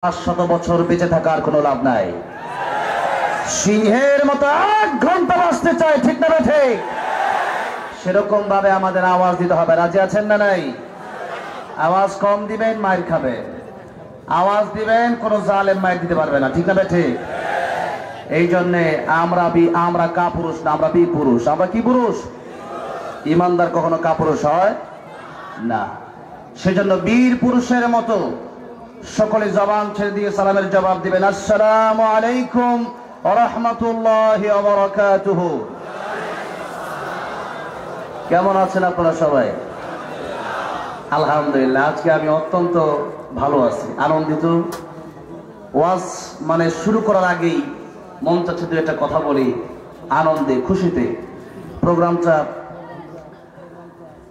500 বছর বেঁচে থাকার কোনো লাভ নাই। সিংহের মতো 1 ঘন্টা বাঁচতে চাই, ঠিক না ঠিক? সেরকম ভাবে আমাদের আওয়াজ দিতে হবে। রাজি আছেন না নাই? আওয়াজ কম দিবেন, মাইর খাবেন। আওয়াজ দিবেন, কোন জালেম মাইর দিতে পারবে না, ঠিক না ঠিক? এই জন্যে আমরা কাপুরুষ না, আমরা বীর পুরুষ। আমরা কি পুরুষ? ইমানদার কখনো কাপুরুষ হয় না। সেজন্য বীর পুরুষের মতো সকলে জবান ছেড়ে দিয়ে সালামের জবাব দিবেন। আসসালামু আলাইকুম ওয়া রাহমাতুল্লাহি ওয়া বারাকাতুহু। কেমন আছেন আপনারা সবাই? আলহামদুলিল্লাহ। আজকে আমি অত্যন্ত ভালো আছি, আনন্দিত। ওয়াজ মানে শুরু করার আগেই মন চাচ্ছে দু একটা কথা বলি, আনন্দে খুশিতে। প্রোগ্রামটা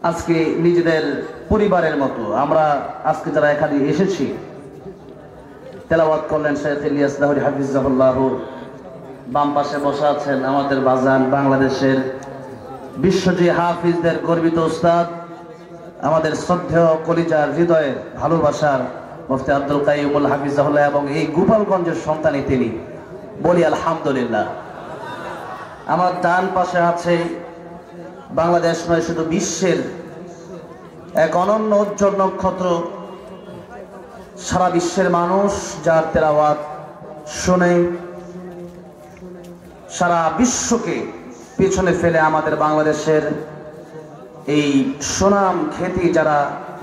আজকে নিজেদের পরিবারের মতো। আমরা আজকে যারা এখানে এসেছি, তেলাওয়াত করলেন শেখ ইলিয়াস লাহোরী হাফিজাহুল্লাহ, বাম পাশে বসে আছেন আমাদের বাজান, বাংলাদেশের বিশ্বজয়ী হাফিজদের গর্বিত উস্তাদ, আমাদের শ্রদ্ধেয় কলিজার হৃদয়ের ভালোবাসার মুফতি আব্দুল কাইয়ুমুল হাফিজাহুল্লাহ, এবং এই গোপালগঞ্জের সন্তানই তিনি। বলি আলহামদুলিল্লাহ। আমার ডান পাশে আছে বাংলাদেশ নয়, শুধু বিশ্বের এক অনন্য উজ্জ্বল নক্ষত্র, সারা বিশ্বের মানুষ যার তেলাওয়াত শুনে সারা বিশ্বকে পিছনে ফেলে আমাদের বাংলাদেশের এই সুনাম খ্যাতি যারা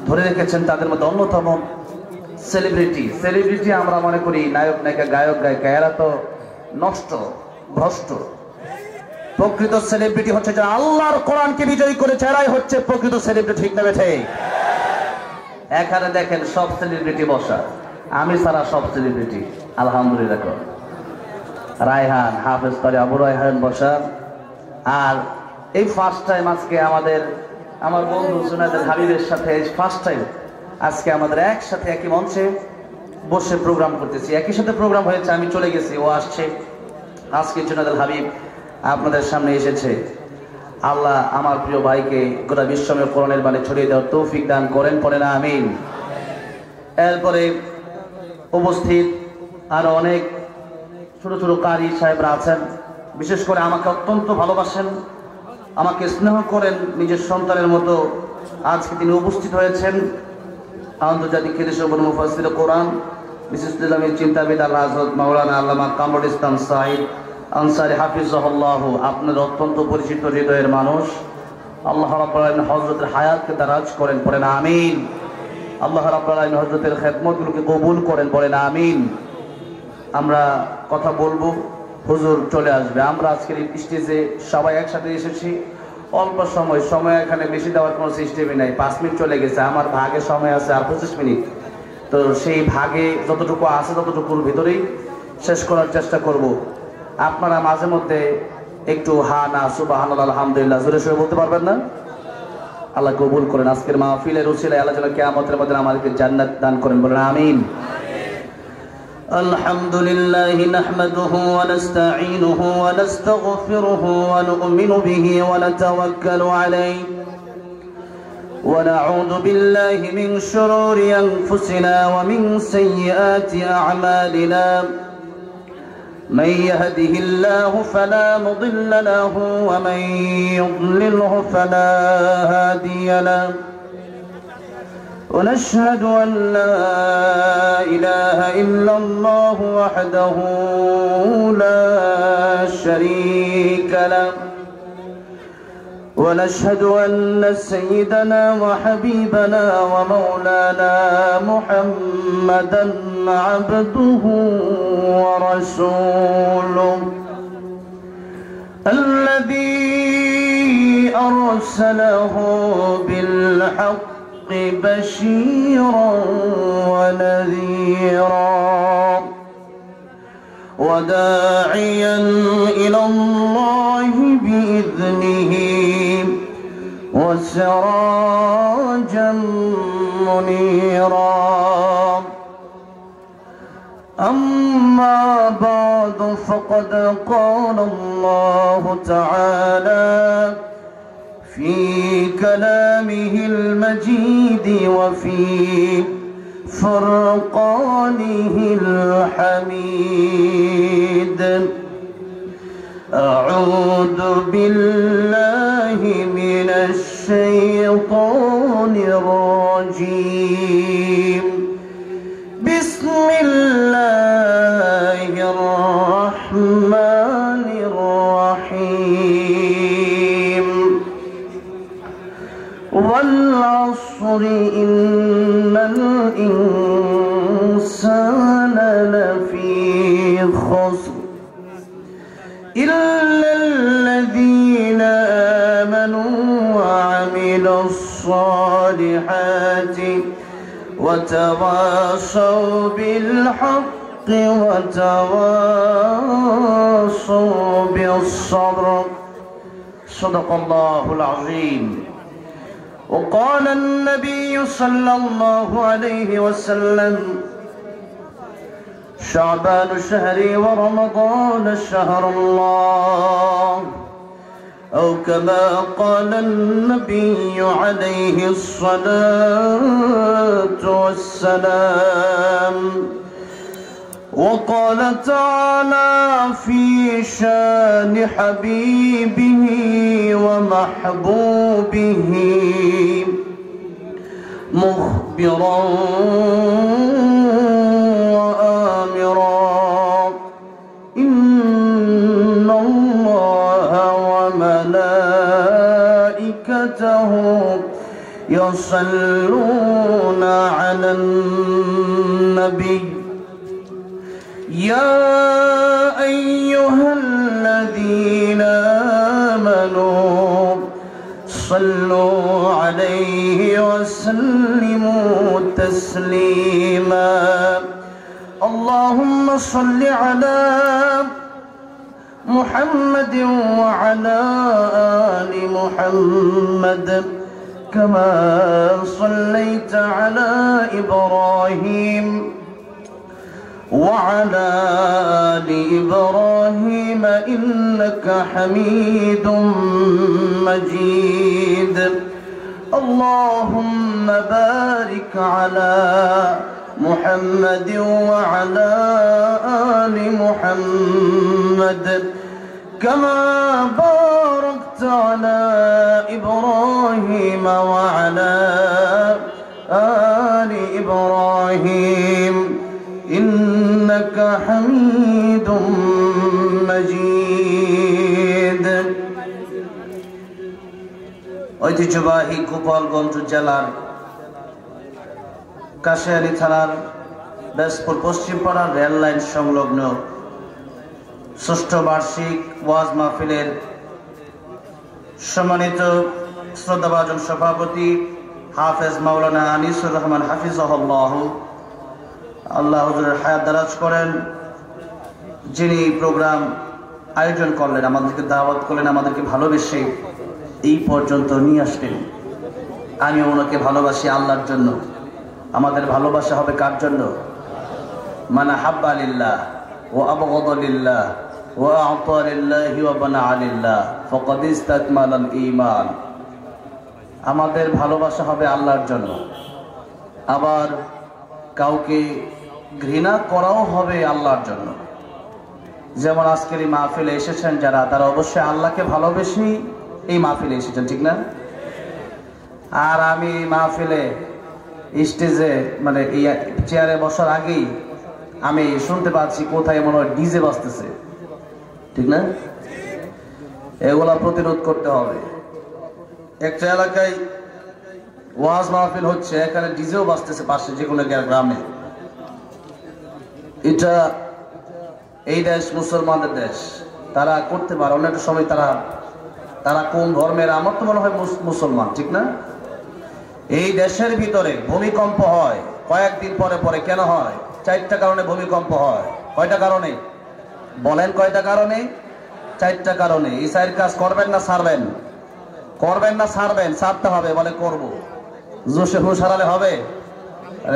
ধরে রেখেছেন, তাদের মধ্যে অন্যতম সেলিব্রিটি আমরা মনে করি নায়ক নায়িকা, গায়ক গায়িকা, এরা তো নষ্ট ভ্রষ্ট। প্রকৃত সেলিব্রিটি হচ্ছে যারা আল্লাহর কোরআনকে বিজয়ী করেছে, এরাই হচ্ছে প্রকৃত সেলিব্রিটি, ঠিক না ঠিক? এখানে দেখেন সব সেলিব্রিটি বসা, আমি ছাড়া সব সেলিব্রিটি। আলহামদুলিল্লাহ। রায়হান, হাফেজ কারি আবু রায়হান বসা। আর এই ফার্স্ট টাইম আজকে আমার বন্ধু জুনায়েদ হাবিবের সাথে ফার্স্ট টাইম আজকে আমাদের একসাথে একই মঞ্চে বসে প্রোগ্রাম করতেছি। একই সাথে প্রোগ্রাম হয়েছে, আমি চলে গেছি, ও আসছে। আজকে জুনায়েদ হাবিব আপনাদের সামনে এসেছে। আল্লাহ আমার প্রিয় ভাইকে গোটা বিশ্বময় কোরআনের বাণী ছড়িয়ে দেওয়ার তৌফিক দান করেন, পড়েন আমিন। এরপরে উপস্থিত আরো অনেক ছোট ছোট কারি সাহেবরা আছেন, বিশেষ করে আমাকে অত্যন্ত ভালোবাসেন, আমাকে স্নেহ করেন নিজের সন্তানের মতো। আজকে তিনি উপস্থিত হয়েছেন আন্তর্জাতিক খ্যাতিসম্পন্ন মুফাসসির কোরআন, বিশেষ ইসলামী চিন্তাবিদ আল্লাহ হযরত মাওলানা আল্লামা কামরুল ইসলাম সাঈদ আনসারী হাফিজাহুল্লাহ। আপনার অত্যন্ত পরিচিত হৃদয়ের মানুষ। আল্লাহ রাব্বুল আলামিন হযরতের হায়াতকে দারাজ করেন, পড়েন আমিন। আল্লাহ রাব্বুল আলামিন হযরতের খেদমতগুলোকে কবুল করেন, পড়েন আমিন। আমরা কথা বলবো, হুজুর চলে আসবে। আমরা আজকের এই স্টেজে সবাই একসাথে এসেছি। অল্প সময় এখানে বেশি দেওয়ার কোনো সিস্টেমই নাই। 5 মিনিট চলে গেছে, আমার ভাগে সময় আছে আর 25 মিনিট। তো সেই ভাগে যতটুকু আছে ততটুকুর ভিতরেই শেষ করার চেষ্টা করব। আপনারা মাঝে মধ্যে একটু হা না সুবহানাল্লাহ আলহামদুলিল্লাহ জোরে সোরে বলতে পারবেন না? আল্লাহ কবুল করেন। আজকের মাহফিলের উসিলায় আল্লাহ যেন কিয়ামতের মধ্যে আমাদেরকে জান্নাত দান করেন, বলেন আমিন। আলহামদুলিল্লাহ নাহমাদুহু ওয়া নাস্তাঈনুহু ওয়া নাস্তাগফিরুহু ওয়া নু'মিনু বিহি ওয়া নাতাওয়াক্কালু আলাইহি ওয়া নাউযু বিল্লাহি মিন শুরুরি আনফুসিনা ওয়া মিন সাইয়্যাতি আ'মালিনা। من يهده الله فلا مضل له ومن يضلله فلا هادي له ونشهد أن لا إله إلا الله وحده لا شريك له ونشهد أن سيدنا وحبيبنا ومولانا محمدا عبده ورسوله الذي أرسله بالحق بشيرا ونذيرا وداعيا إلى الله بإذنه وسراجا منيرا. أما بعد فقد قال الله تعالى في كلامه المجيد وفي فرقانه الحميد أعوذ بالله من الشيطان الرجيم بسم الله الرحمن الرحيم والعصر إن الإنسان لفي خسر إلا الذين آمنوا وعملوا الصالحات وتواصوا بالحق وتواصوا بالصبر صدق الله العظيم. وقال النبي صلى الله عليه وسلم شعبان شهري ورمضان شهر الله أو كما قال النبي عليه الصلاة والسلام. وقال تعالى في شان حبيبه ومحبوبه مخبرا وآمرا إن الله وملائكته يصلون على النبي يا أيها الذين آمنوا صلوا عليه وسلموا تسليما. اللهم صل على محمد وعلى آل محمد كما صليت على إبراهيم وعلى آل إبراهيم إنك حميد مجيد. اللهم بارك على محمد وعلى آل محمد كما باركت على إبراهيم وعلى آل إبراهيم إنك حميد مجيد. ঐতিহ্যবাহী গোপালগঞ্জ জেলার কাশিয়ানী থানার ব্যাসপুর পশ্চিমপাড়া রেল লাইন সংলগ্ন ষষ্ঠ বার্ষিক ওয়াজ মাহফিলের সম্মানিত শ্রদ্ধাভাজন সভাপতি হাফেজ মাওলানা আনিসুর রহমান হাফিজাহুল্লাহ আল্লাহ হুজুরের হায়াত দারাজ করেন, যিনি প্রোগ্রাম আয়োজন করলেন, আমাদেরকে দাওয়াত করলেন, আমাদেরকে ভালোবেসে এই পর্যন্ত নিয়ে আসলেন। আমি ওনাকে ভালোবাসি আল্লাহর জন্য। আমাদের ভালোবাসা হবে কার জন্য? মান হাব্বা লিল্লাহ ওয়া আবগাদা লিল্লাহ ওয়া আ'তা লিল্লাহি ওয়া বানাআ লিল্লাহ ফাকাদ ইসতাকমালাল ঈমান। আমাদের ভালোবাসা হবে আল্লাহর জন্য, আবার কাউকে ঘৃণা করাও হবে আল্লাহর জন্য। যেমন আজকের এই মাহফিলে এসেছেন যারা, তারা অবশ্যই আল্লাহকে ভালোবেসেই এই মাহফিলে এসেছেন, ঠিক না? আর আমি মাহফিলে স্টেজে মানে এই চেয়ারে বসার আগেই আমি শুনতে পাচ্ছি কোথায় মনে হয় ডিজে বাজতেছে, ঠিক না? এগুলা প্রতিরোধ করতে হবে। একটা এলাকায় ওয়াজ মাহফিল হচ্ছে, এখানে ডিজেও বাজতেছে পাশে যে কোনো গ্রামে। এটা এই দেশ মুসলমানদের দেশ, তারা করতে পারে। অনেক সময় তারা কোন ধর্মের, আমার তো মনে হয় মুসলমান, ঠিক না? এই দেশের ভিতরে ভূমিকম্প হয় কয়েকদিন পরে পরে। কেন হয়? 4টা কারণে ভূমিকম্প হয়। কয়টা কারণে বলেন? কয়টা কারণে? 4টা কারণে। এই 4 কাজ করবেন না ছাড়বেন? করবেন না ছাড়বেন? ছাড়তে হবে। বলে করব। জোশে হুশ হারালে হবে?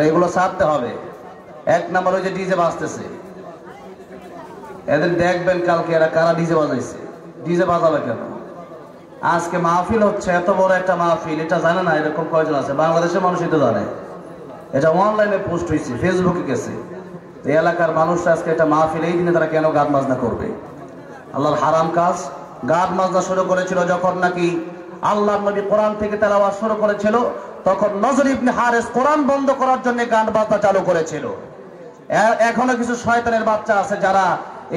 এগুলো ছাড়তে হবে। 1 নম্বর ওই যে ডিজে বাজতেছে, এদের দেখবেন কালকে এরা কারা ডিজে বাজাইছে। ডিজে বাজাবে কেন? আজকে মাহফিল হচ্ছে, এত বড় একটা মাহফিল, এটা জানে না এরকম কয়জন আছে? বাংলাদেশের মানুষ এটা জানে। এটা অনলাইনে পোস্ট হয়েছে, ফেসবুকে গেছে। এই এলাকার মানুষরা আজকে এটা মাহফিল, এই দিনে তারা কেন গান বাজনা করবে? আল্লাহর হারাম কাজ। গান বাজনা শুরু করেছিল যখন নাকি আল্লাহর নবী কোরআন থেকে তেলাওয়াত শুরু করেছিল, তখন নজর ইবনে হারেস কোরআন বন্ধ করার জন্য গান বাজনা চালু করেছিল। এখনো কিছু শয়তানের বাচ্চা আছে যারা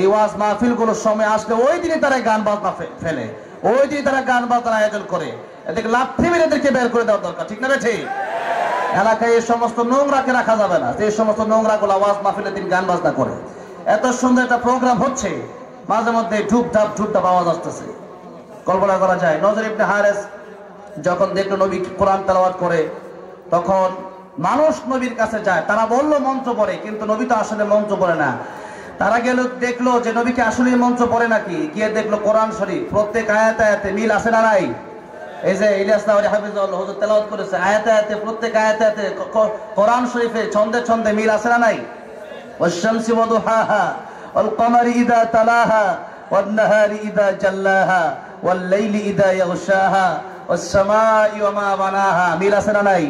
এই ওয়াজ মাহফিলগুলোর সময় আসলে ওই দিনে তারা গান বাজনা ফেলে, ওই দিনে তারা গান বাজনার আয়োজন করে। এদেরকে লাথি মেরে এদেরকে বের করে দেওয়া দরকার, ঠিক না ঠিক? এলাকায় এই সমস্ত নোংরাকে রাখা যাবে না, যে সমস্ত নোংরা গুলো ওয়াজ মাহফিলের দিন গান বাজনা করে। এত সুন্দর একটা প্রোগ্রাম হচ্ছে, মাঝে মধ্যে ঢুপঢাপ আওয়াজ আসতেছে। কল্পনা করা যায় নজর ইবনে হারেস যখন দেখলো নবী কোরআন তেলাওয়াত করে, তখন মানুষ নবীর কাছে যায়। তারা বললো মন্ত্র পড়ে, কিন্তু নবী তো আসলে মন্ত্র পড়ে না। তারা গেল, দেখলো যে নবীকে আসলে মন্ত্র পড়ে নাকি। গিয়ে দেখলো কোরআন শরীফ প্রত্যেক আয়াতে আয়াতে মিল আছে না নাই? এই যে ইলিয়াস নাওয়ারি হাফিজাহুল্লাহ হুজুর তেলাওয়াত করেছে, আয়াতে আয়াতে প্রত্যেক আয়াতে আয়াতে কোরআন শরীফে ছন্দে ছন্দে মিল আছে না নাই? ওয়াশ-শামসি ওয়া দুহাহা ওয়াল কমারি ইযা তালাহা ওয়ান নাহারি ইযা জাল্লাহা ওয়াল লাইলি ইযা ইয়াগশাহা ওয়াস সামাই ওয়া মা বানাহা, মিল আছে না নাই?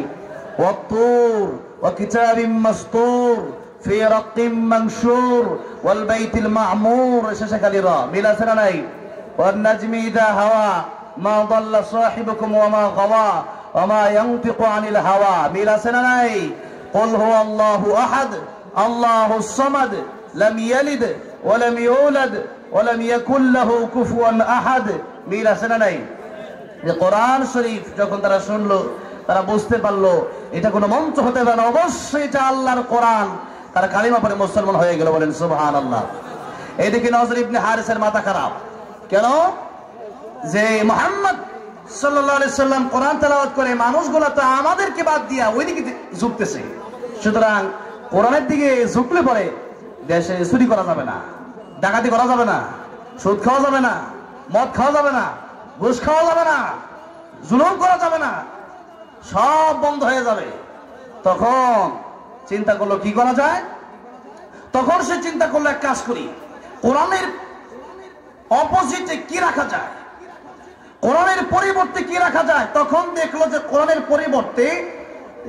ওয়াত তুর ওয়া কিতাবিম মাসতুর ফি রাক্কিম মানশুর ওয়াল বাইতিল মা'মুর, শেষে খালি রা, মিল আছে না নাই? ওয়ান নাজমি ইযা হাওয়া মা দাল্লা সাহিবুকুম ওয়া মা গাওয়া ওয়া মা ইয়ানতিকু আনিল হাওয়া, মিল আছে না নাই? কুল হুয়াল্লাহু আহাদ আল্লাহুস সামাদ লাম ইয়ালিদ ওয়া লাম ইউলাদ ওয়া লাম ইয়াকুল লাহু কুফুয়ান আহাদ, মিল আছে না নাই? যে কোরআন শরীফ যখন তারা শুনলো, তারা বুঝতে পারলো এটা কোনো মন্ত্র হতে পারে না, অবশ্যই এটা আল্লাহর কোরআন। তারা কালিমা পড়ে মুসলমান হয়ে গেল, বলেন সুবহানাল্লাহ। এইদিকে নজর ইবনে হারিসের মাথা খারাপ। কেন? যে মুহাম্মদ সাল্লাল্লাহু আলাইহি সাল্লাম কোরআন তেলাওয়াত করে, মানুষগুলো তো আমাদেরকে বাদ দিয়া ওইদিকে ঝুঁকতেছে। সুতরাং কোরআনের দিকে ঝুঁকলে পরে দেশে চুরি করা যাবে না, ডাকাতি করা যাবে না, সুদ খাওয়া যাবে না, মদ খাওয়া যাবে না, ঘুষ খাওয়া যাবে না, জুলুম করা যাবে না, সব বন্ধ হয়ে যাবে। তখন চিন্তা করলো কি করা যায়। তখন সে চিন্তা করলো এক কাজ করি, কোরআনের অপোজিটে কি রাখা যায়, কোরআনের পরিবর্তে কি রাখা যায়। তখন দেখলো যে কোরআনের পরিবর্তে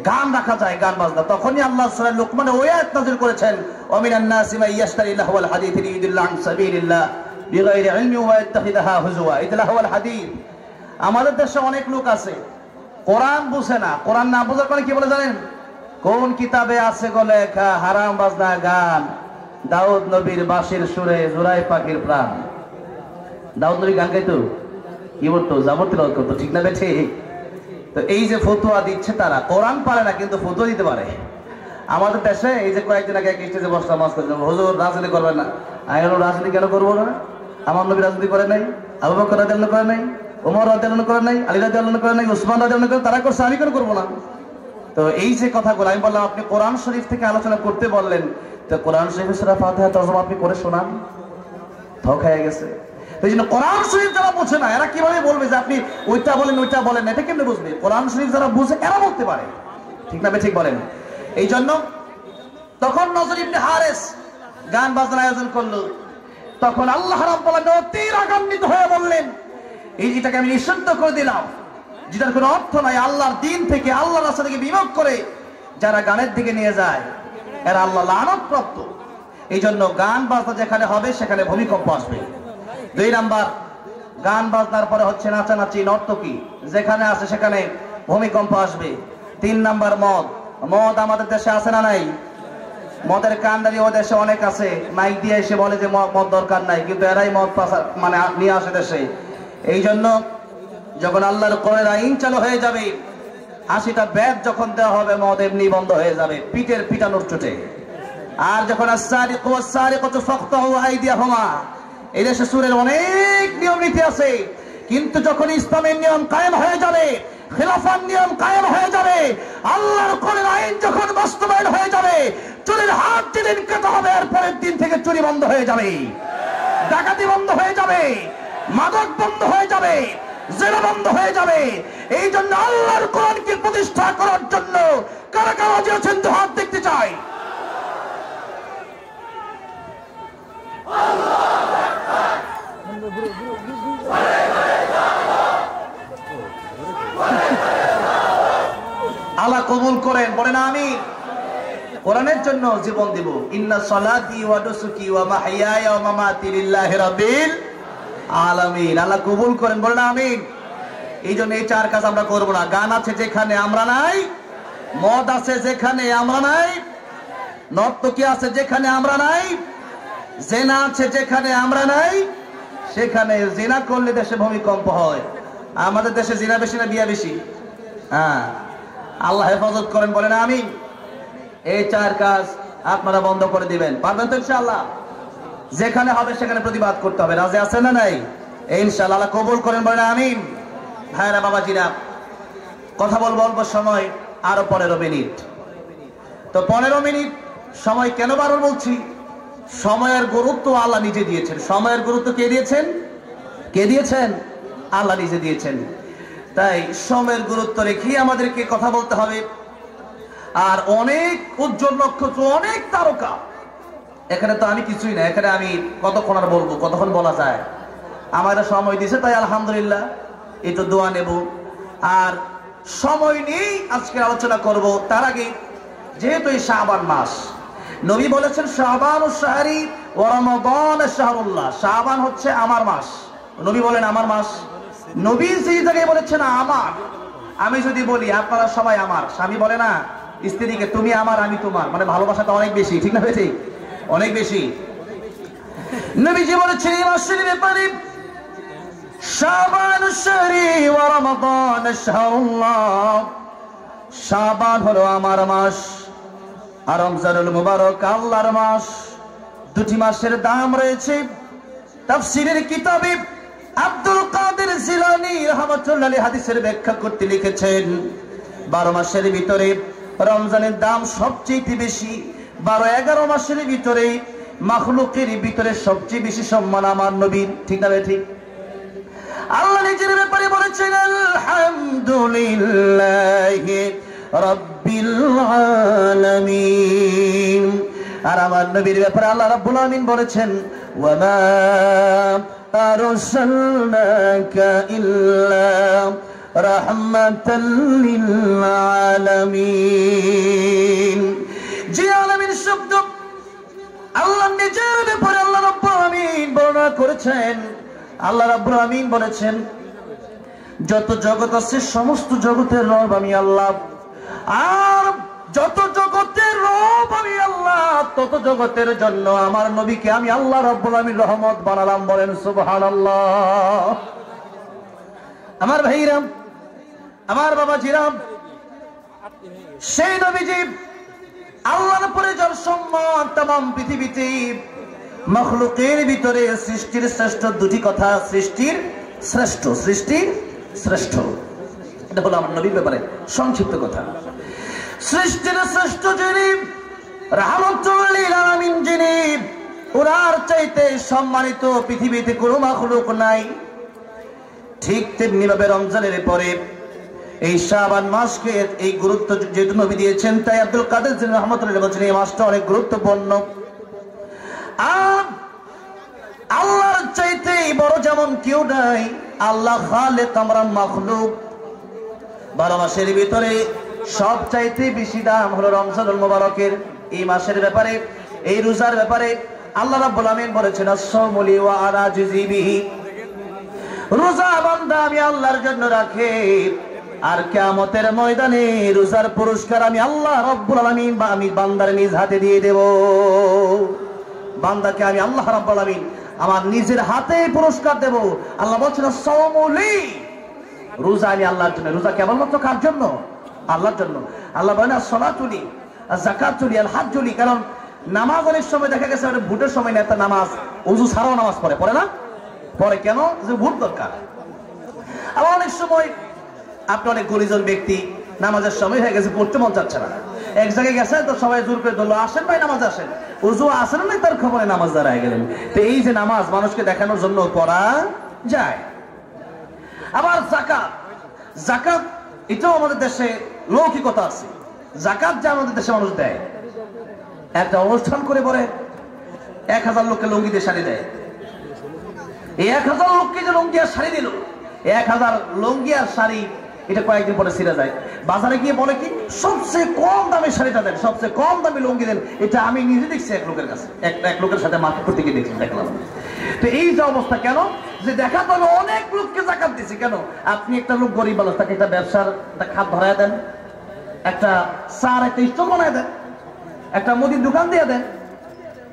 গান রাখা যায়, গান বাজনা। তখনই আল্লাহ সূরা লুকমানে ওই আয়াত নাযিল করেছেন, ওয়া মিনান নাসি মান ইয়াশতারি লাহওয়াল হাদীথ লিইউদিল্লা আন সাবিলিল্লাহ বিগাইরি ইলমি ওয়া ইয়াত্তাখিযুহা হুজুয়া। এটা লাহওয়াল হাদীথ। আমাদের দেশে অনেক লোক আছে কোরআন বুঝে না। কোরআন না বোঝার কারণে কি বলে জানেন? কোন কিতাবে আছে গো লেখা হারাম বাজনা গান, দাউদ নবীর বাঁশির সুরে জোড়ায় পাখির প্রাণ। দাউদ নবী গান গাইতো, কি বলতো? জাবর তিলাওয়াত করতো, ঠিক না বেঠে? তো এই যে ফতোয়া দিচ্ছে, তারা কোরআন পারে না কিন্তু ফতোয়া দিতে পারে। আমাদের দেশে এই যে কয়েকদিন আগে স্টেজে বসলাম, মাস করে হুজুর রাজনীতি করবেন না। আমি বললাম রাজনীতি কেন করবো না? আমার নবী রাজনীতি করে নাই, আবু বকর রাদিয়াল্লাহু করে নাই, ওমর রাদিয়াল্লাহু করে নাই, আলী রাদিয়াল্লাহু করে নাই, উসমান রাদিয়াল্লাহু করে, তারা করছে, আমি কেন করবো না? তো এই যে কথাগুলো আমি বললাম, আপনি কোরআন শরীফ থেকে আলোচনা করতে বললেন, তো কোরআন শরীফের সূরা ফাতিহা তরজমা আপনি করে শোনান। ধোঁকা হয়ে গেছে। এই জন্য কোরআন শরীফ যারা বোঝে না, এরা কিভাবে বলবে যে আপনি ওইটা বলেন ওইটা বলেন? এটা কেমনে বুঝবে? কোরআন শরীফ যারা বুঝে এরা বলতে পারে, ঠিক না? ঠিক বলেন। এই জন্য তখন নজর ইবনে হারিস গান বাজনার আয়োজন করলো। তখন আল্লাহ রাব্বুল আলামিন অতি রাগান্বিত হয়ে বললেন, এইটাকে আমি নিষিদ্ধ করে দিলাম, যেটার কোনো অর্থ নাই। আল্লাহর দিন থেকে, আল্লাহর রাস্তা থেকে বিমুখ করে যারা গানের দিকে নিয়ে যায়, এরা আল্লাহ লানত-প্রাপ্ত। এই জন্য গান বাজনা যেখানে হবে সেখানে ভূমিকম্প আসবে। 2 নাম্বার, গান বাজনার পরে হচ্ছে নাচানাচি, নর্তকী, যেখানে আছে সেখানে ভূমিকম্প আসবে। 3 নাম্বার, মদ। মদ আমাদের দেশে আছে না নাই? মদের কান্ডারি ও দেশে অনেক আছে, মাইক দিয়ে এসে বলে যে মদ দরকার নাই, কিন্তু এরাই মদ মানে নিয়ে আসে দেশে। এই জন্য যখন আল্লাহর কোরআনের আইন চালু হয়ে যাবে, 80টা ব্যাট যখন দেওয়া হবে, মদ এমনি বন্ধ হয়ে যাবে পিটের পিটানোর চোটে। আর যখন আস-সারিকু ওয়াস-সারিকাতু ফাকতাউ আইদিয়াহুমা, এই দেশে সুরের অনেক নিয়ম নীতি আছে, কিন্তু যখন ইসলামের নিয়ম কায়েম হয়ে যাবে, খেলাফার নিয়ম কায়েম হয়ে যাবে, আল্লাহর কোরআনের আইন যখন বাস্তবায়ন হয়ে যাবে, চুরির হাত যেদিন কাটা হবে, এর পরের দিন থেকে চুরি বন্ধ হয়ে যাবে, ডাকাতি বন্ধ হয়ে যাবে, মাদক বন্ধ হয়ে যাবে, জেনা বন্ধ হয়ে যাবে। এই জন্য আল্লাহর কোরআনকে প্রতিষ্ঠা করার জন্য কারা কারা রাজি আছেন? তো হাত দেখতে চাই। আল্লাহ কবুল করেন, বলেন আমিন। কোরআনের জন্য জীবন দিব। ইন্না সলাতি ওয়া নুসুকি ওয়া মাহইয়ায়া ওয়া মামাতি লিল্লাহি রাব্বিল আলামিন। আল্লাহ কবুল করেন, বলেন আমিন। এই জন্য এই চার কাজ আমরা করব না। গান আছে যেখানে আমরা নাই, মদ আছে যেখানে আমরা নাই, নর্তকী আছে যেখানে আমরা নাই, জেনা আছে যেখানে আমরা নাই, সেখানে জিনা করলে দেশে ভূমিকম্প হয়। আমাদের দেশে জিনা বেশি না বিয়া বেশি? হ্যাঁ, আল্লাহ হেফাজত করেন, বলেন আমিন। এই চার কাজ আপনারা বন্ধ করে দিবেন, পারবেন তো ইনশাআল্লাহ? যেখানে হবে সেখানে প্রতিবাদ করতে হবে, রাজি আছেন না নাই? ইনশাআল্লাহ আল্লাহ কবুল করেন, বলেন আমিন। ভাইরা বাবাজিরা, কথা বলবো অল্প সময়, আরো 15 মিনিট। তো 15 মিনিট সময় কেন বারবার বলছি? সময়ের গুরুত্ব আল্লাহ নিজে দিয়েছেন। সময়ের গুরুত্ব কে দিয়েছেন? কে দিয়েছেন? আল্লাহ নিজে দিয়েছেন। তাই সময়ের গুরুত্ব রেখে আমাদেরকে কথা বলতে হবে। আর অনেক উজ্জ্বল নক্ষত্র, অনেক তারকা, এখানে তো আমি কিছুই না। এখানে আমি কতক্ষণ আর বলবো, কতক্ষণ বলা যায়? আমার সময় দিয়েছে, তাই আলহামদুলিল্লাহ একটু দোয়া নেব। আর সময় নিয়েই আজকে আলোচনা করব। তার আগে যেহেতু এই শাবান মাস, নবী বলেছেন শাবানু শাহরি ওয়া রমাদান শাহরুল্লাহ। শাবান হচ্ছে আমার মাস। নবী বলেন আমার মাস। নবী সেই জায়গায় বলেছেন আমার। আমি যদি বলি আপনারা সবাই আমার, স্বামী বলে না স্ত্রীকে তুমি আমার আমি তোমার, মানে ভালোবাসাটা অনেক বেশি, ঠিক না বেশি? অনেক বেশি। নবীজি বলেছেন এই মাসের ব্যাপারে শাবানু শাহরি ওয়া রমাদান শাহরুল্লাহ। শাবান হলো আমার মাস, আর রমজানুল মুবারক আল্লাহর মাস। দুটি মাসের দাম রয়েছে। তাফসীরের কিতাবে আব্দুল কাদের জিলানী রাহমাতুল্লাহ আলাইহি হাদিসের ব্যাখ্যা করতে লিখেছেন 12 মাসের ভিতরে রমজানের দাম সবচেয়ে বেশি। 12-11 মাসের ভিতরে মাখলুকের ভিতরে সবচেয়ে বেশি সম্মান আমার নবীর, ঠিক না ঠিক? আল্লাহ নিজের ব্যাপারে বলেছেন আলহামদুলিল্লাহি রাব্বিল আলামিন। আর আমার নবীর ব্যাপারে আল্লাহ রাব্বুল আলামিন বলেছেন ওয়া মা আরসালনাকা ইল্লা রাহমাতাল লিল আলামিন। যে আলামিন শব্দ আল্লাহ নিজের ব্যাপারে আল্লাহ রাব্বুল আলামিন বর্ণনা করেছেন। আল্লাহ রাব্বুল আলামিন বলেছেন যত জগৎ আছে সমস্ত জগতের রব আমি আল্লাহ। আর যত জগতের রব আমি আল্লাহ, তত জগতের জন্য আমার নবীকে আমি আল্লাহ রাব্বুল আলামিন রহমত বানালাম, বলেন সুবহানাল্লাহ। আমার ভাইরা, আমার বাবাজিরা, সেই নবীজি আল্লাহর পরে যার সম্মান তামাম পৃথিবীতে মাখলুকের ভিতরে সৃষ্টির শ্রেষ্ঠ দুটি কথা, সৃষ্টির শ্রেষ্ঠ, সৃষ্টির শ্রেষ্ঠ। এটা হলো আমার নবীর ব্যাপারে সংক্ষিপ্ত কথা। সৃষ্টির শ্রেষ্ঠ যিনি, রাহমাতুল লিল আলামিন যিনি, ওনার চাইতে সম্মানিত পৃথিবীতে কোনো মাখলুক নাই। ঠিক তেমনি ভাবে রমজানের পরে এই শাবান মাসকে এই গুরুত্ব যেহেতু নবী দিয়েছেন, তাই আব্দুল কাদের জিলানী রাহমাতুল্লাহ বলেছেন এই মাসটা অনেক গুরুত্বপূর্ণ। আর আল্লাহর চাইতে বড় যেমন কেউ নাই। আল্লাহ খালেক, আমরা মাখলুক। 12 মাসের ভিতরে সব চাইতে বেশি দাম হলো রমজানুল মুবারকের এই মাসের ব্যাপারে, এই রোজার ব্যাপারে আল্লাহ রাব্বুল আলামিন বলেছেন আস-সাওমু লি ওয়া আনা আজজি বিহি। রোজা বান্দা আমি আল্লাহর জন্য রাখে, আর কিয়ামতের ময়দানে রোজার পুরস্কার আমি আল্লাহ রাব্বুল আলামিন বা আমি বান্দার নিজ হাতে দিয়ে দেব। বান্দাকে আমি আল্লাহ রাব্বুল আলামিন আমার নিজের হাতে পুরস্কার দেব। আল্লাহ বলছেন আস-সাওমু লি, রোজা আমি আল্লাহর জন্য। রোজা কেবলমাত্র কার জন্য? আল্লাহর জন্য। আল্লাহ বলেন আস-সালাতু লি, আজ-যাকাতু লি, আল-হাজ্জু লি। কারণ নামাজ অনেক সময় দেখা গেছে ভোটের সময় না, একটা নামাজ ওযু ছাড়াও নামাজ পড়ে না? পরে কেন? যে ভোট দরকার। আবার অনেক সময় আপনি অনেক গরিজন ব্যক্তি, নামাজের সময় হয়ে গেছে, পড়তে মন চাচ্ছে না, এক জায়গায় গেছে তো সবাই জোর করে ধরলো আসেন ভাই নামাজ আসেন, ওযু আসেন না, তার খবরে নামাজ দাঁড়ায় গেলেন। তো এই যে নামাজ মানুষকে দেখানোর জন্য পড়া যায়। আবার যাকাত, যাকাত এটাও আমাদের দেশে লৌকিকতা আছে। যাকাত যে আমাদের দেশে মানুষ দেয়, একটা অনুষ্ঠান করে পরে 1000 লোককে লুঙ্গি দিয়ে শাড়ি দেয়। এই 1000 লোককে যে লুঙ্গি আর শাড়ি দিল, 1000 লুঙ্গি আর শাড়ি, এটা কয়েকদিন পরে ছিঁড়ে যায়। বাজারে গিয়ে বলে কি সবচেয়ে কম দামে শাড়িটা দেন, সবচেয়ে কম দামে লুঙ্গি দেন। এটা আমি নিজে দেখছি এক লোকের কাছে, এক লোকের সাথে মার্কেট করতে গিয়ে দেখলাম। তো এই যে অবস্থা কেন, যে দেখাতে হবে অনেক লোককে জাকাত দিচ্ছে। কেন? আপনি একটা লোক গরিব মানুষ, তাকে একটা ব্যবসার একটা খাত ধরায় দেন, একটা চার একটা স্টল বানায় দেন, একটা মুদির দোকান দিয়ে দেন,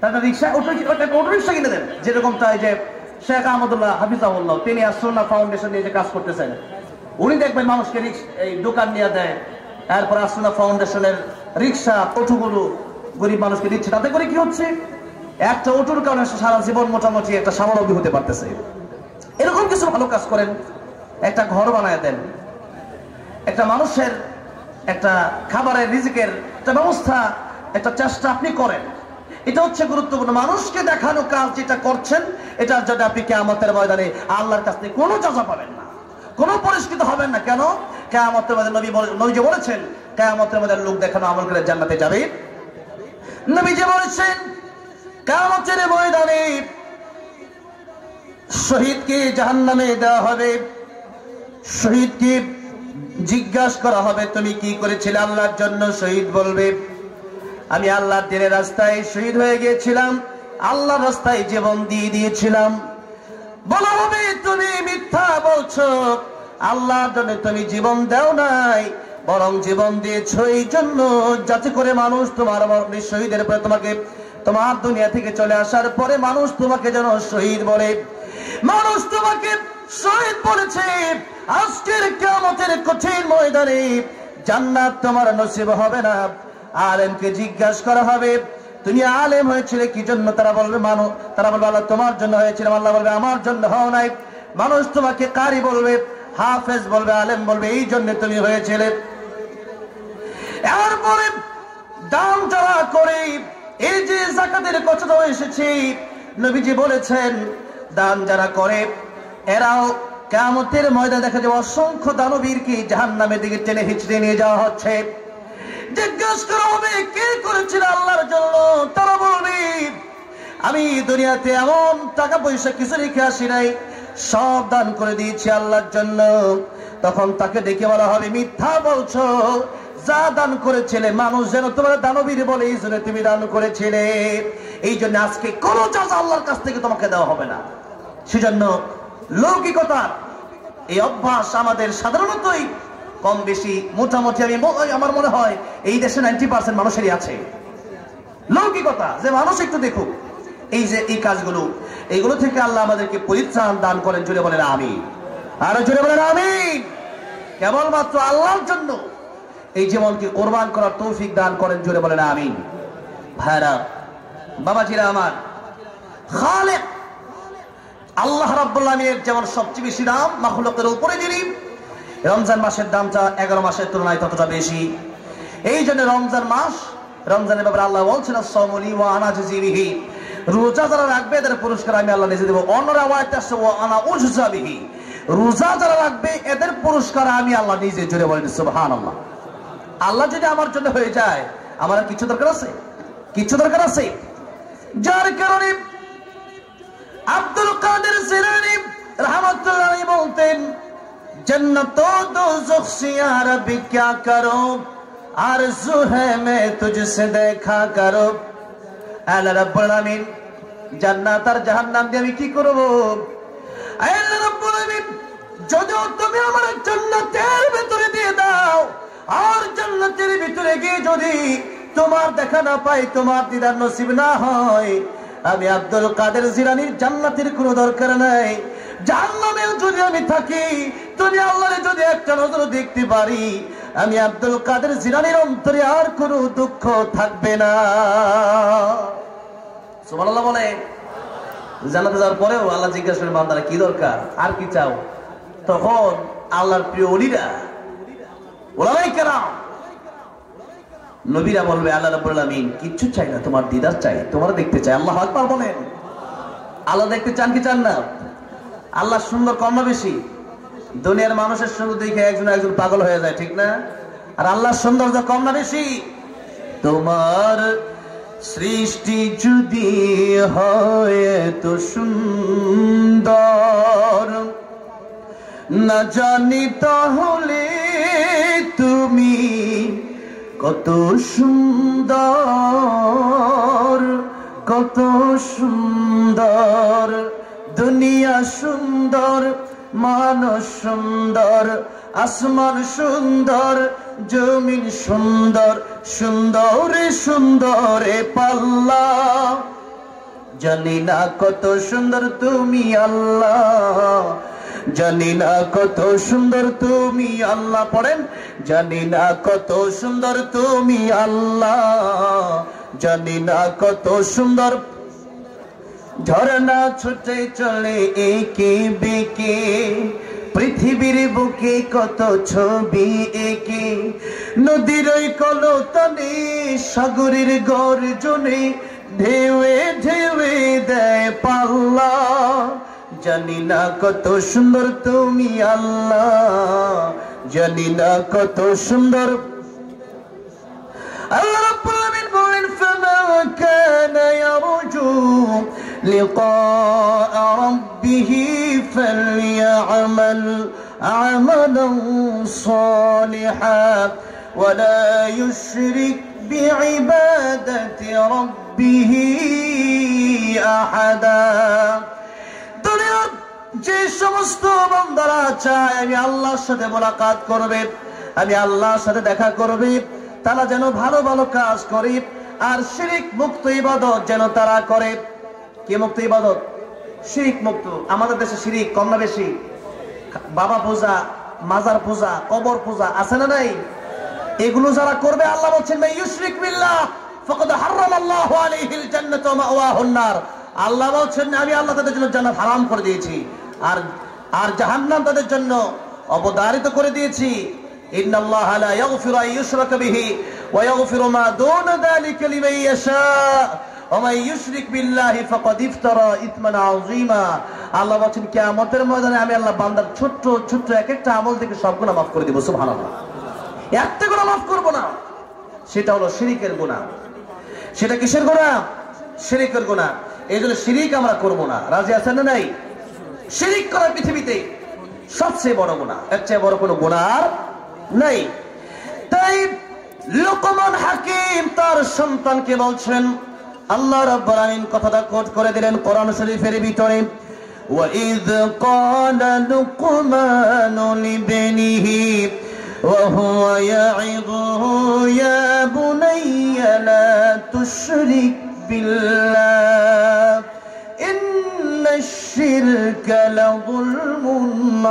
একটা রিক্সা অটো রিক্সা কিনে দেন। যেরকম তাই যে শেখ আহমদুল্লাহ হাফিজাহুল্লাহ, তিনি আসুন্নাহ ফাউন্ডেশন নিয়ে যে কাজ করতেছেন, উনি দেখবেন মানুষকে এই দোকান নিয়ে দেয়, এরপর আসুন্নাহ ফাউন্ডেশনের রিক্সা অটোগুলো গরিব মানুষকে দিচ্ছে। তাতে করে কি হচ্ছে, একটা অটোর কারণে সারা জীবন মোটামুটি একটা স্বাবলম্বী হতে পারতেছে। এরকম কিছু ভালো কাজ করেন, একটা ঘর বানায় দেন, একটা মানুষের একটা খাবারের রিজিকের একটা ব্যবস্থা, একটা চেষ্টা আপনি করেন। এটা হচ্ছে গুরুত্বপূর্ণ। মানুষকে দেখানো কাজ যেটা করছেন, এটার জন্য আপনি কিয়ামতের ময়দানে আল্লাহর কাছ থেকে কোনো যাজা পাবেন না, কোনো পুরস্কৃত হবেন না। কেন? কিয়ামতের ময়দানে নবী যে বলেছেন, কিয়ামতের ময়দানে লোক দেখানো আমল করে জান্নাতে যাবে। নবী যে বলেছেন, কিয়ামতের ময়দানে শহীদকে জাহান্নামে দেওয়া হবে, শহীদকে জিজ্ঞাসা করা হবে তুমি কি করেছিলে আল্লাহর জন্য। শহীদ বলবে আমি আল্লাহর দ্বীনের রাস্তায় শহীদ হয়ে গিয়েছিলাম, আল্লাহর রাস্তায় জীবন দিয়ে দিয়েছিলাম। বলা হবে তুমি মিথ্যা বলছো, আল্লাহর জন্য তুমি জীবন দাও নাই, বরং জীবন দিয়েছো এই জন্য যাতে করে মানুষ তোমার শহীদের পরে তোমাকে, তোমার দুনিয়া থেকে চলে আসার পরে মানুষ তোমাকে যেন শহীদ বলে। মানুষ তোমাকে শহীদ বলেছে, আজকের কিয়ামতের কঠিন ময়দানে জান্নাত তোমার নসিব হবে না। আলেমকে জিজ্ঞাসা করা হবে তুমি আলেম হয়েছিলে কি জন্য? তারা বলবে আল্লাহ তোমার জন্য হয়েছিলাম। আল্লাহ বলবে আমার জন্য হও নাই। মানুষ তোমাকে কারি বলবে, হাফেজ বলবে, আলেম বলবে এই জন্য তুমি হয়েছিলে। এরপরে দান যারা করে, এই যে যাকাতের কথা এসেছে, নবীজি বলেছেন দান যারা করে এরাও কিয়ামতের ময়দানে দেখা যাবে অসংখ্য দানবীরকে জাহান্নামের দিকে টেনে হিঁচড়ে নিয়ে যাওয়া হচ্ছে। জিজ্ঞাসা করা হবে কে করেছিল আল্লাহর জন্য? তারা বলবে আমি দুনিয়াতে এমন টাকা পয়সা কিছু রেখে আসি নাই, সব দান করে দিয়েছি আল্লাহর জন্য। তখন তাকে ডেকে বলা হবে মিথ্যা বলছো, যা দান করেছিলে মানুষ যেন তোমার দানবীর বলে এই জন্য তুমি দান করেছিলে। এই জন্য আজকে কোনো যাজা আল্লাহর কাছ থেকে তোমাকে দেওয়া হবে না। সেজন্য লৌকিকতা এই অভ্যাস আমাদের সাধারণতই কম বেশি মোটামুটি আমার মনে হয় এই দেশে 90% মানুষেরই আছে লৌকিকতা, যে মানুষ একটু দেখুক। এই যে এই কাজগুলো, এইগুলো থেকে আল্লাহ আমাদেরকে পরিত্রাণ দান করেন। জোরে বলেন আমিন, আরো জোরে বলেন আমিন। কেবলমাত্র আল্লাহর জন্য এই জীবনকে কোরবান করার তৌফিক দান করেন। জোরে বলেন আমিন। ভাইরা বাবাজিরা আমার, খালেক আল্লাহ রাব্বুল আলামিনের যেমন সবচেয়ে বেশি দাম মাখলুকের উপরে, যিনি রমজান মাসের দামটা 11 মাসের তুলনায় ততটা বেশি। এই জন্য রমজান মাস, রমজানের ব্যাপারে আল্লাহ বলছেন আস-সাওমু লি ওয়া আনা আজজি বিহি, রোজা যারা রাখবে এদের পুরস্কার আমি আল্লাহ নিজে দেব। অন্য রাওয়ায়াতে আছে ওয়া আনা উজজা বিহি, রোজা যারা রাখবে এদের পুরস্কার আমি আল্লাহ নিজে। জোরে বলেন সুবহানাল্লাহ। আল্লাহ যদি আমার জন্য হয়ে যায়, আমার আর কিছু দরকার আছে? কিছু দরকার আছে? যার কারণে আব্দুল কাদের জিলানী রাহমাতুল্লাহ আলাইহি বলতেন जन्नत दोज़ख से या रब्बी क्या करो, आरज़ू है मैं तुझसे देखा करो। আল্লাহ রাব্বুল আলামিন জান্নাত আর জাহান্নাম দিয়ে আমি কি করব? আল্লাহ রাব্বুল আলামিন যদি তুমি আমার জান্নাতের ভিতরে দিয়ে দাও, আর জান্নাতের ভিতরে গিয়ে যদি তোমার দেখা না পাই, তোমার দিদার নসিব না হয়, আমি আব্দুল কাদের জিলানীর জান্নাতের কোনো দরকার নাই। জাহান্নামে যদি আমি থাকি, তুমি আল্লাহরে যদি একটা নজর দেখতে পারি, আমি আব্দুল কাদের জিলানীর অন্তরে আর কোনো দুঃখ থাকবে না। সুবহানাল্লাহ বলে। জান্নাতে যাওয়ার পরেও আল্লাহ জিজ্ঞাসা করেন বান্দারা কি দরকার, আর কি চাও? তখন আল্লাহর প্রিয় ওলিরা, ওলামায়ে কেরাম, নবীরা বলবে আল্লাহ রাব্বুল আলামিন কিচ্ছু চাই না, তোমার দিদার চাই, তোমার দেখতে চাই। আল্লাহু আকবার বলেন। আল্লাহ দেখতে চান কি চান না? আল্লাহ সুন্দর কম না বেশি? দুনিয়ার মানুষের সুন্দর দেখে একজন একজন পাগল হয়ে যায়, ঠিক না? আর আল্লাহ সৌন্দর্য কম না বেশি? তোমার সৃষ্টি যদি হয় তো সুন্দর, না জানি তাহলে তুমি তুমি কত সুন্দর, কত সুন্দর, দুনিয়া সুন্দর, মানুষ সুন্দর, আসমান সুন্দর, জমিন সুন্দর, সুন্দরে সুন্দরে পাল্লা। জানি না কত সুন্দর তুমি আল্লাহ, জানি না কত সুন্দর তুমি আল্লাহ। পড়েন, জানি না কত সুন্দর তুমি আল্লাহ, জানি না কত সুন্দর। ঝরনা ছুটে চলে একে বেঁকে, পৃথিবীর বুকে কত ছবি একে, নদীর ওই কলতানে, সাগরের গর্জনে, ঢেউয়ে ঢেউয়ে দেয় পাল্লা। জানি না কত সুন্দর তুমি আল্লাহ, জানি না কত সুন্দর। আল্লাহ রাব্বুল আলামিন বলেন, ফামা কানা ইয়ারজু লিকা রাব্বিহি ফালইয়ামাল আমালান সালিহান ওয়ালা ইউশরিক বিইবাদাতি রাব্বিহি আহাদা। দুনিয়ার যে সমস্ত বান্দারা চায় আমি আল্লাহর সাথে মুলাকাত করবে, আমি আল্লাহর সাথে দেখা করবে, তারা যেন ভালো ভালো কাজ করে আর শিরক মুক্ত ইবাদত যেন তারা করে। কি মুক্ত ইবাদত? শিরক মুক্ত। আমাদের দেশে শিরক কম না বেশি? বাবা পূজা, মাজার পূজা, কবর পূজা আছে না নাই? এগুলো যারা করবে আল্লাহ বলছেন মান ইউশরিক বিল্লাহ ফাকাদ হারামাল্লাহু আলাইহিল জান্নাত ওয়া মাওয়াহুন নার। আল্লাহ বলছেন আমি আল্লাহ তাদের জন্য জান্নাত হারাম করে দিয়েছি আর জাহান্নাম তাদের জন্য অবধারিত করে দিয়েছি। ইন্নাল্লাহা লা ইয়াগফিরু আন ইউশরাকা বিহি ওয়া ইয়াগফিরু মা দুনা যালিকা লিমান ইয়াশা ওয়া মান ইউশরিক বিল্লাহি ফাকাদ ইফতারা ইসমান আযীমা। আল্লাহ বলেন কিয়ামতের ময়দানে আমি আল্লাহ বান্দার ছোট ছোট এক একটা আমল থেকে সব গুনাহ মাফ করে দেব। সুবহানাল্লাহ। একটা গুনাহ মাফ করব না, সেটা হলো শিরকের গুনাহ। সেটা কিসের গুনাহ? শিরকের গুনাহ। এইজন্য শিরক আমরা করব না। রাজি আছেন না নাই? শিরক করা পৃথিবীতে সবচেয়ে বড় গুনাহ, এর চেয়ে বড় কোনো গুনাহ আর নাই। তাই লুকমান হাকিম তার সন্তানকে বলছেন, আল্লাহ রাব্বুল আলামিন কথাটা কোট করে দিলেন কোরআন শরীফের ভিতরে, وَإِذْ قَالَ لُقْمَانُ لِابْنِهِ وَهُوَ يَعِظُهُ يَا بُنَيَّ لَا تُشْرِكْ بِاللَّهِ إِنَّ الشِّرْكَ لَظُلْمٌ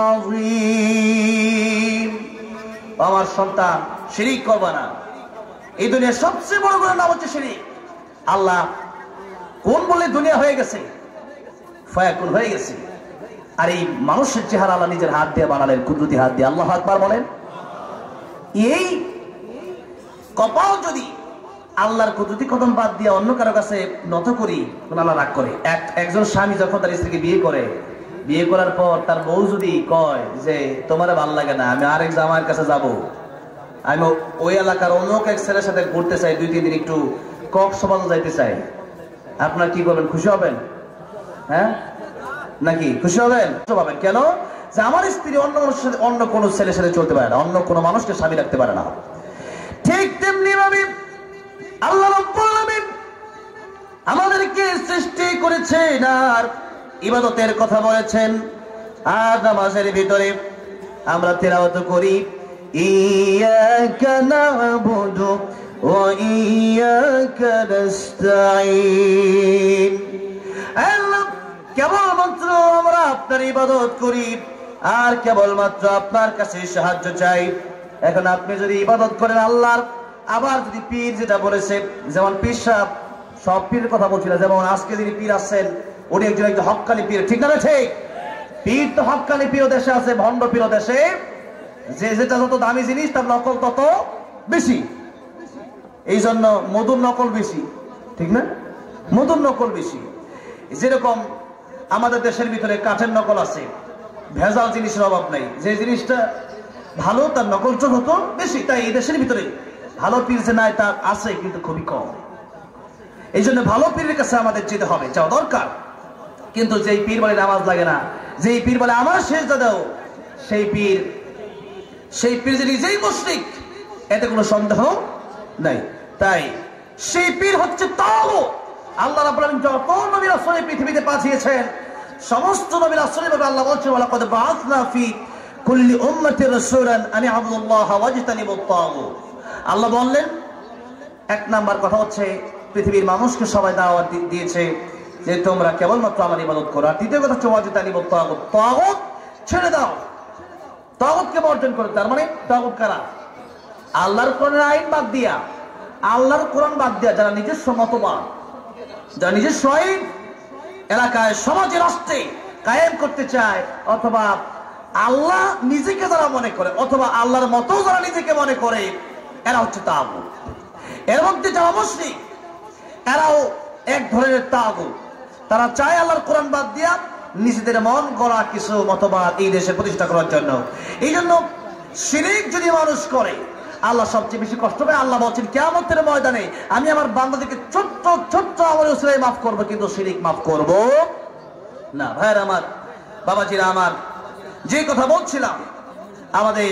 عَظِيمٌ। আমার সন্তান শিরিক করবে না। এই দুনিয়ার সবচেয়ে বড় গুনাহ নাম হচ্ছে শিরিক। আল্লাহ কোন বলে দুনিয়া হয়ে গেছে, ফায়াকুন হয়ে গেছে। আর এই মানুষের চেহারা আল্লাহ নিজের হাত দিয়ে বানালেন, কুদরতি হাত দিয়ে। আল্লাহু আকবার বলেন। এই কপাল যদি আল্লাহর কুদরতি কদম বাদ দিয়ে অন্য কারো কাছে নত করি, আল্লাহ রাগ করে। একজন স্বামী যখন তার স্ত্রীকে বিয়ে করে, বিয়ে করার পর তার বউ যদি কয় যে তোমার ভালো লাগে না, আমি আরেক জামাইয়ের কাছে যাব, আমি ওই এলাকার অন্য এক ছেলের সাথে ঘুরতে চাই, 2-3 দিন একটু কক্সবাজার যাইতে চাই, আপনার কি করবেন? খুশি হবেন? হ্যাঁ নাকি খুশি হবেন? পাবেন কেন? যে আমার স্ত্রী অন্য মানুষের সাথে, অন্য কোনো ছেলের সাথে চলতে পারে না, অন্য কোনো মানুষকে স্বামী রাখতে পারে না। ঠিক তেমনি ভাবে আল্লাহ রাব্বুল আলামিন আমাদেরকে সৃষ্টি করেছেন আর ইবাদতের কথা বলেছেন। আর নামাজের ভিতরে আমরা তিলাওয়াত করি, ইয়াকা না'বুদু ওয়া ইয়াকা নাস্তাঈন। আল্লাহ কেবলমাত্র আমরা আপনার ইবাদত করি আর কেবলমাত্র আপনার কাছে সাহায্য চাই। এখন আপনি যদি ইবাদত করেন আল্লাহর, আবার যদি পীর যেটা বলেছে, যেমন পীর সাহেব, সব পীরের কথা বলছি না, যেমন আজকে যিনি পীর আছেন উনি একজন হক্কানি পীর, ঠিক না? ঠিক। পীর তো হক্কানি পীর দেশে আছে, ভণ্ড পীর দেশে, যে যেটা যত দামি জিনিস তার নকল তত বেশি। এই জন্য মধুর নকল বেশি, ঠিক না? মধুর নকল বেশি। যেরকম আমাদের দেশের ভিতরে কাঠের নকল আছে, ভেজাল জিনিসের অভাব নাই। যে জিনিসটা ভালো তার নকল চোর হতো বেশি। তাই এই দেশের ভিতরে ভালো পীর যে নাই তা আছে, কিন্তু খুবই কম। এই জন্য ভালো পীরের কাছে আমাদের যেতে হবে, যাওয়া দরকার। কিন্তু যেই পীর বলে নামাজ লাগে না, যেই পীর বলে আমার সেজদা দাও, সেই পীর যে নিজেই মুশরিক, এতে কোনো সন্দেহ নাই। তাই সেই পীর হচ্ছে তাগুত। আল্লাহ রাব্বুল আলামিন যত নবী রাসূল পৃথিবীতে পাঠিয়েছেন সমস্ত নবী রাসূলকে আল্লাহ বলছেন ওয়ালাকাদ বাআসনা ফি কুল্লি উম্মাতির রাসূলান আন ইবুদুল্লাহ ওয়াজতানিবুত তাগুত। আল্লাহ বললেন এক নাম্বার কথা হচ্ছে পৃথিবীর মানুষকে সবাই দাওয়াত দিয়েছে যে তোমরা কেবলমাত্র আমার ইবাদত করো। আর দ্বিতীয় কথা হচ্ছে ওয়াজতানিবুত তাগুত, তাগুত ছেড়ে দাও, তাগুতকে বর্জন করো। তার মানে তাগুত কারা? আল্লাহর কোরআনের আইন বাদ দিয়া, আল্লাহর কোরআন বাদ দিয়া যারা নিজস্ব মতবাদ, যারা নিজস্ব আইন এলাকায় সমাজে রাষ্ট্রে কায়েম করতে চায়, অথবা আল্লাহ নিজেকে যারা মনে করে অথবা আল্লাহর মতো যারা নিজেকে মনে করে, এরা হচ্ছে তাগুত। এর মধ্যে যারা মুশরিক এরাও এক ধরনের তাগুত। তারা চায় আল্লাহর কোরআন বাদ দিয়া নিজেদের মন গড়া কিছু মতবাদ এই দেশে প্রতিষ্ঠা করার জন্য। এই জন্য শিরক যদি মানুষ করে আল্লাহ সবচেয়ে বেশি কষ্ট পায়। আল্লাহ বলছেন কিয়ামতের ময়দানে আমি আমার বান্দাদেরকে ছোট্ট ছোট্ট আমল উসিলায় মাফ করবো, কিন্তু শিরক মাফ করব না। ভাইয়ের আমার, বাবাজিরা আমার, যে কথা বলছিলাম আমাদের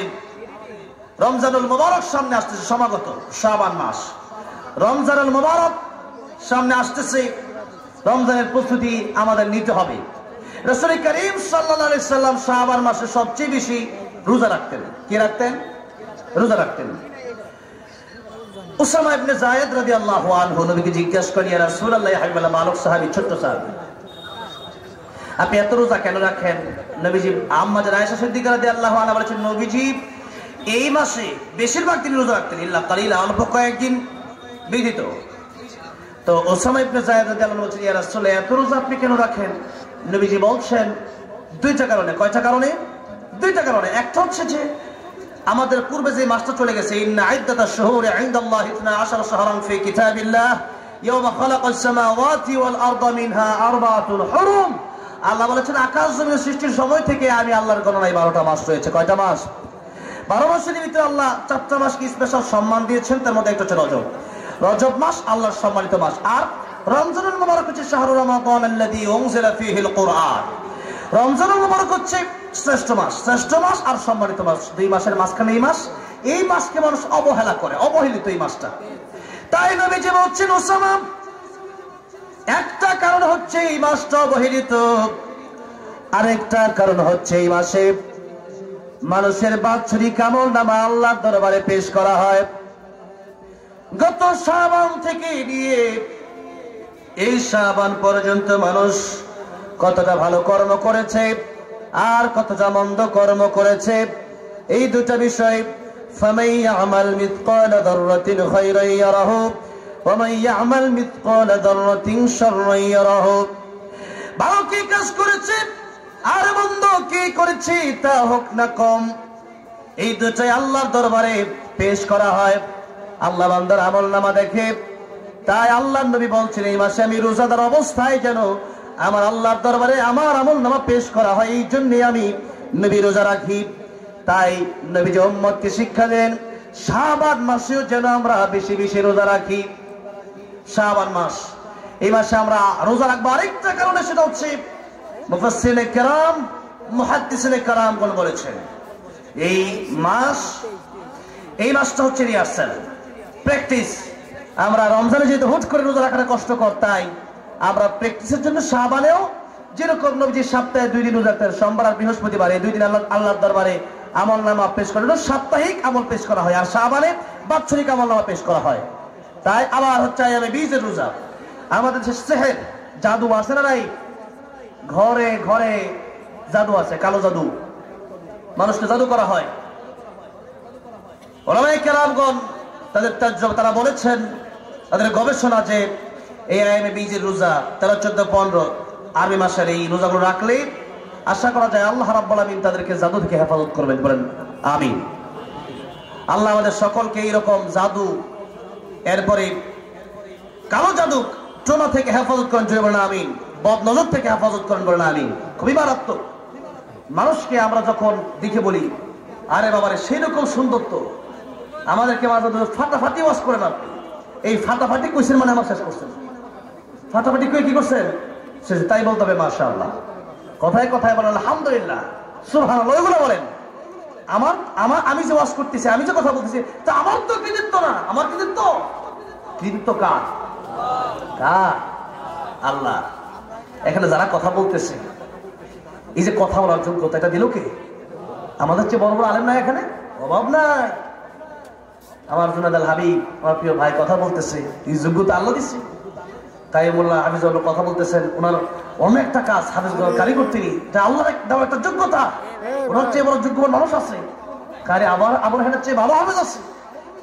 রমজানুল মুবারক সামনে আসতেছে, সমাগত শাবান মাস রমজানুল মুবারক সামনে আসতেছে। রমজানের প্রস্তুতি আমাদের নিতে হবে। রাসূল করিম সাল্লাল্লাহু আলাইহি সাল্লাম শাবান মাসে সবচেয়ে বেশি রোজা রাখতেন। কি রাখতেন? রোজা রাখতেন। উসামা ইবনে যায়েদ রাদিয়াল্লাহু আনহু নবীকে জিজ্ঞাসা করেন ইয়া রাসূলুল্লাহ, ইয়া হাবিবাল্লাহ, বালক সাহাবী, ছোট্ট সাহাবী, আপনি এত রোজা কেন রাখেন? নবীজি আম্মা জান আয়েশা সিদ্দিকা রাদিয়াল্লাহু আনহা বলেছেন নবীজি এই মাসে বেশিরভাগ দিন রোজা রাখতেন, ইল্লা কালিলা, অল্প কয়েকদিন ব্যতীত। তো উসামা ইবনে যায়েদ রাদিয়াল্লাহু আনহু বলেন ইয়া রাসূলুল্লাহ, এত রোজা আপনি কেন রাখেন? নবীজি বলছেন দুইটা কারণে। কয়টা কারণে? দুইটা কারণে। একটা হচ্ছে যে আমাদের পূর্বে যে মাসটা চলে গেছে, ইন্না ইদ্দাতাশ শুহুরি ইনদাল্লাহি 12 শাহরান ফি কিতাবিল্লাহ ইয়াওমা খালাকাস সামাওয়াতি ওয়াল আরদা মিনহা আরবাআতুল হুরুম। আল্লাহ বলেছেন আকাশ জমিন সৃষ্টির সময় থেকে আমি আল্লাহর গণনায় 12টা মাস রয়েছে। কয়টা মাস? 12 মাসের ভিতরে আল্লাহ 4টা মাসকে স্পেশাল সম্মান দিয়েছেন। তার মধ্যে একটা হচ্ছে রজব। রজব মাস আল্লাহর সম্মানিত মাস। আর রমজানুল মুবারক হচ্ছে শাহরু রমাদান আল্লাযী উনজিলা ফীহিল কুরআন। রমজানুল মুবারক হচ্ছে শ্রেষ্ঠ মাস, শ্রেষ্ঠ মাস আর সম্মানিত মাস। দুই মাসের মাঝখানে এই মাস, এই মাসকে মানুষ অবহেলা করে, অবহেলিত এই মাসটা। তাই নবীজি বলছেন ওসামা, একটা কারণ হচ্ছে এই মাসটা অবহেলিত, আরেকটা কারণ হচ্ছে এই মাসে মানুষের বাৎসরিক আমলনামা আল্লাহর দরবারে পেশ করা হয়। গত শাবান থেকে নিয়ে এই শাবান পর্যন্ত মানুষ কতটা ভালো কর্ম করেছে আর কতটা মন্দ কর্ম করেছে, এই দুটা বিষয়। ফামান ইয়ামাল মিসকালা যাররাতিন খায়রান ইয়ারাহু ওয়া মান ইয়ামাল মিসকালা যাররাতিন শাররান ইয়ারাহু। ভালো কি কাজ করেছে আর মন্দ কি করেছে তা হোক না কম, এই দুটাই আল্লাহর দরবারে পেশ করা হয়। আল্লাহ বান্দার আমলনামা দেখে। তাই আল্লাহর নবী বলছেন এই মাসে আমি রোজাদার অবস্থায় যেন আমার আল্লাহর দরবারে আমার আমলনামা পেশ করা হয়, এই জন্য আমি নবী রোজা রাখি। তাই নবী যে উম্মতকে শিক্ষা দেন শাবান মাসেও যেন আমরা বেশি বেশি রোজা রাখি। শাবান মাস, এই মাসে আমরা রোজা রাখবো আরেকটা কারণে, সেটা হচ্ছে মুফাসসিরিনে কেরাম, মুহাদ্দিসিনে কেরামগণ বলেছেন এই মাসটা হচ্ছে রিহার্সাল, প্র্যাকটিস। আমরা রমজানে যেহেতু হুট করে রোজা রাখাটা কষ্টকর, তাই আমরা প্র্যাকটিসের জন্য শাবানেও যেরকম নবীজি সপ্তাহে 2 দিন রোজা রাখতেন, সোমবার আর বৃহস্পতিবার, এই 2 দিন আল্লাহর দরবারে আমলনামা পেশ করা, সাপ্তাহিক আমল পেশ করা হয়। আর শাবানে বাৎসরিক আমলনামা পেশ করা হয়। তাই আবার হচ্ছে আইয়ামে বীজের রোজা। আমাদের যে সেহের জাদু আছে না নাই, ঘরে ঘরে জাদু আছে, কালো জাদু, মানুষকে জাদু করা হয়। উলামায়ে কেরামগণ তাদের তাজ্জব, তারা বলেছেন তাদের গবেষণা যে এই আইয়ামে বীজের রোজা 13, 14, 15 আরবি মাসের এই রোজাগুলো রাখলে আশা করা যায় আল্লাহ রাব্বুল আমিন তাদেরকে জাদু থেকে হেফাজত করবেন। বলেন আমিন। আল্লাহ আমাদের সকলকে এইরকম জাদু, এরপরে কালো জাদু, টোনা থেকে হেফাজত করেন, জয় বলেন আমিন। বদ নজর থেকে হেফাজত করেন, বলেন আমিন। খুবই মারাত্মক। মানুষকে আমরা যখন দেখে বলি আরে বাবারে সেই রকম সুন্দর, তো আমাদেরকে মাঝে ফাটাফাটি ওয়াজ করেন। আপনি এই ফাটাফাটি কইছেন মানে আমার শেষ করছেন। ফাটাফাটি কই কি করছেন? তাই বলতে হবে মাশাআল্লাহ, কথায় কথায় বলেন আলহামদুলিল্লাহ, সুবহানাল্লাহ, এগুলো বলেন। আমার আমার আমি যে ওয়াজ করতেছি, আমি যে কথা বলতেছি, তা আমার তো কৃতিত্ব না। আমার কৃতিত্ব, কৃতিত্ব কার? কার? আল্লাহ। এখানে যারা কথা বলতেছে, এই যে কথা বলার যোগ্যতা, এটা দিল কে? আমাদের চেয়ে বড় বড় আলেম নাই এখানে? অভাব নাই। আমার জুনাদ আল হাবিব, আমার প্রিয় ভাই কথা বলতেছে, এই যোগ্যতা আল্লাহ দিচ্ছে। তাই মোল্লা হাফিজুল্লাহ কথা বলতেছেন, ওনার অনেকটা কাজ হাফিজ কারিগর তিনি, এটা আল্লাহ দেওয়া একটা যোগ্যতা। ওনার চেয়ে বড় যোগ্যবান মানুষ আছে, কারি আবু রায়হানের চেয়ে ভালো হাফিজ আছে,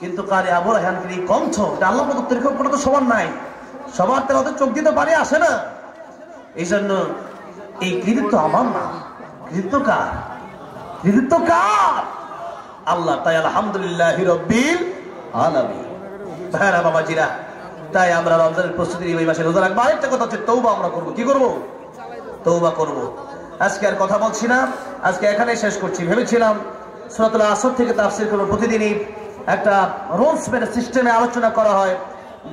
কিন্তু কারি আবু রায়হানকে এই কণ্ঠ, এটা আল্লাহ প্রদত্তের কোনো তো সমান নাই। সবার তেলাতে চোখ দিতে পারে আসে না। এই জন্য এই কৃতিত্ব আমার না, কৃতিত্ব কার? কৃতিত্ব কার? আল্লাহ। তাই আলহামদুলিল্লাহি রাব্বিল আলামিন। ভাইরা বাবাজিরা, তাই আমরা রমজানের প্রস্তুতি নিয়ে এই মাসে রোজা রাখবো। আরেকটা কথা হচ্ছে, তওবা আমরা করবো। কি করবো? তওবা করবো। আজকে আর কথা বলছি না, আজকে এখানেই শেষ করছি। ভেবেছিলাম সূরাতুল আসর থেকে তাফসীর করব, প্রতিদিনই একটা রুলস মেনে সিস্টেমে আলোচনা করা হয়,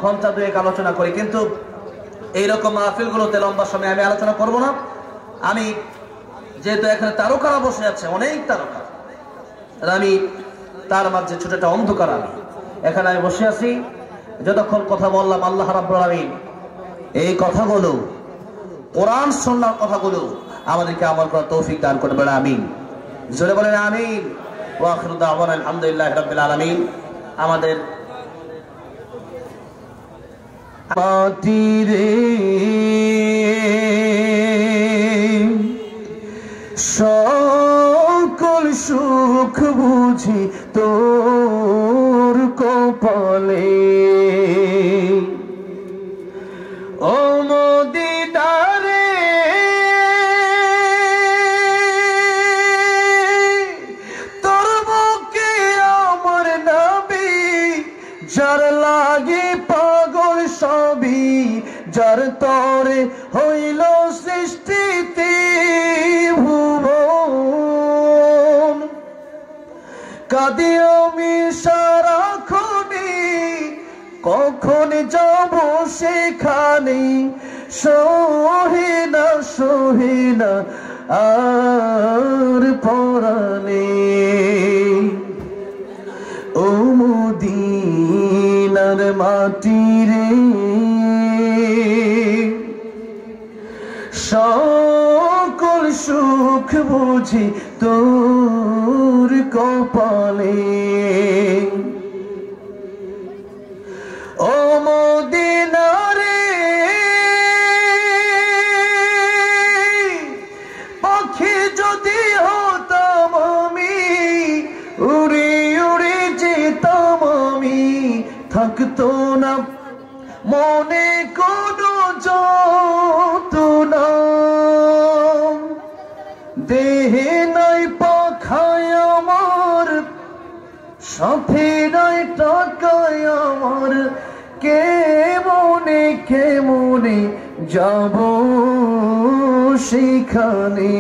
ঘন্টা দুয়েক আলোচনা করি, কিন্তু এইরকম মাহফিলগুলোতে লম্বা সময় আমি আলোচনা করব না। আমি যেহেতু এখানে তারকারা বসে আছে, অনেক তারকা, আমি তার মাঝে ছোট একটা অন্ধকার, আমি এখানে আমি বসে আছি। যতক্ষণ কথা বললাম, আল্লাহ রাব্বুল আলামিন এই কথাগুলো, কোরআন সুন্নাহর কথাগুলো আমাদেরকে আমল করার তৌফিক দান করবেন। আমিন। জোরে বলেন আমিন। ওয়া আখিরু দাওয়ানা আলহামদুলিল্লাহি রাব্বিল আলামিন। আমাদের মাটিরে সকল সুখ বুঝি তোর কপালে, ও মদিনারে তোর বুকে আমার নবী, যার লাগি পাগল সবই, যার তরে হইল সৃষ্টিতে ভুবন। কাঁদি আমি সারাক্ষণে, কখন যাব সেখানে, সহে না আর পরাণে। ও মদিনার মাটিরে সকল সুখ বুঝি তোর কপালে, ও মদিনারে পাখি যদি হতাম আমি, উড়ে উড়ে যেতাম আমি, থাকতো না মনে কোনো যন্ত্রণা। দেহে নাই পাখায় আমার, সাথে নাই টাকায় আমার, কেমনে কেমনে যাব সেখানে।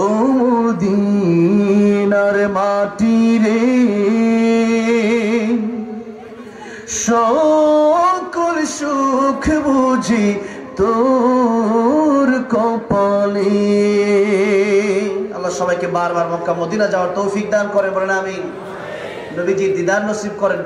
ও মদিনার মাটিরে সকল সুখ বুঝি তোর কপালে। আল্লাহ সবাইকে বারবার মক্কা মদিনা যাওয়ার তৌফিক দান করেন, বলেন আমিন। নবীজি দিদার নসিব করেন।